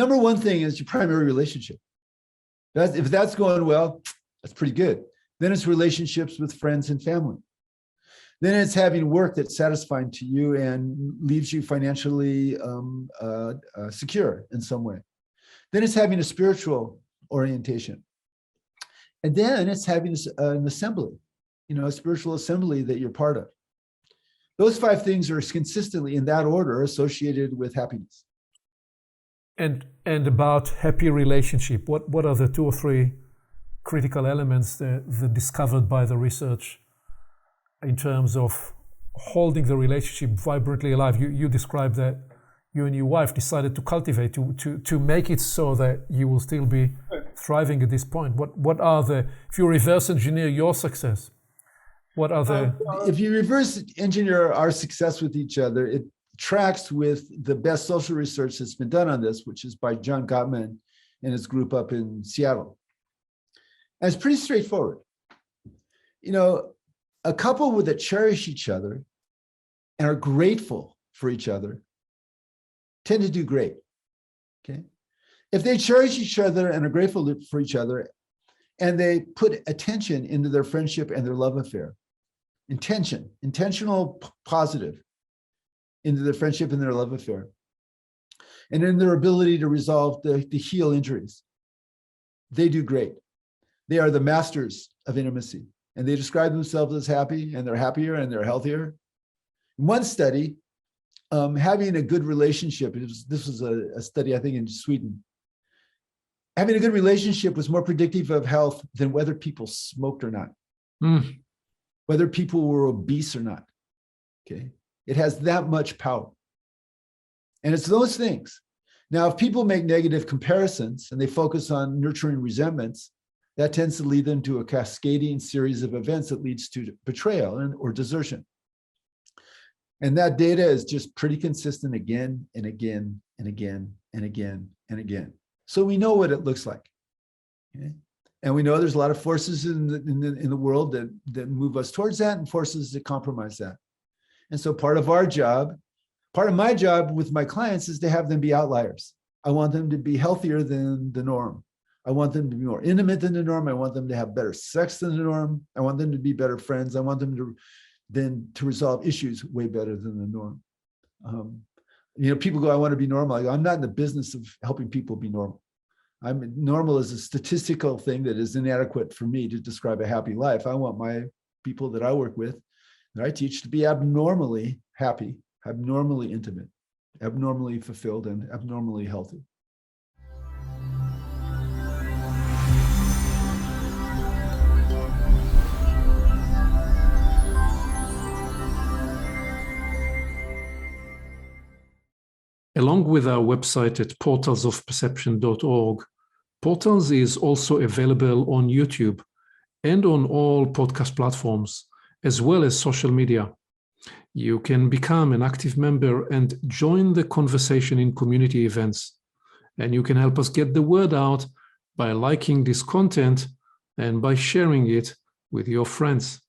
Number one thing is your primary relationship. If that's going well, that's pretty good. Then it's relationships with friends and family. Then it's having work that's satisfying to you and leaves you financially secure in some way. Then it's having a spiritual orientation. And then it's having an assembly, a spiritual assembly that you're part of. Those 5 things are consistently in that order associated with happiness. And about happy relationship, what are the 2 or 3 critical elements that discovered by the research in terms of holding the relationship vibrantly alive? You described that you and your wife decided to cultivate, to make it so that you will still be thriving at this point. What are if you reverse engineer your success, what are the... If you reverse engineer our success with each other, it tracks with the best social research that's been done on this, which is by John Gottman and his group up in Seattle. And it's pretty straightforward. A couple that cherish each other and are grateful for each other tend to do great, okay? If they cherish each other and are grateful for each other, and they put attention into their friendship and their love affair, intentional positive into their friendship and their love affair, and in their ability to resolve, to heal injuries, they do great. They are the masters of intimacy, and they describe themselves as happy, and they're happier and they're healthier. In one study, having a good relationship, this was a study, I think, in Sweden. Having a good relationship was more predictive of health than whether people smoked or not, whether people were obese or not, okay? It has that much power. And it's those things. Now, if people make negative comparisons and they focus on nurturing resentments, that tends to lead them to a cascading series of events that leads to betrayal or desertion. And that data is just pretty consistent again and again and again and again and again. So we know what it looks like. Okay? And we know there's a lot of forces in the world that move us towards that and forces that compromise that. And so part of my job with my clients is to have them be outliers. I want them to be healthier than the norm. I want them to be more intimate than the norm. I want them to have better sex than the norm. I want them to be better friends. I want them to resolve issues way better than the norm. People go, I want to be normal. I go, I'm not in the business of helping people be normal. Normal is a statistical thing that is inadequate for me to describe a happy life. I want my people that I work with, that I teach, to be abnormally happy, abnormally intimate, abnormally fulfilled, and abnormally healthy. Along with our website at portalsofperception.org, Portals is also available on YouTube and on all podcast platforms, as well as social media. You can become an active member and join the conversation in community events. And you can help us get the word out by liking this content and by sharing it with your friends.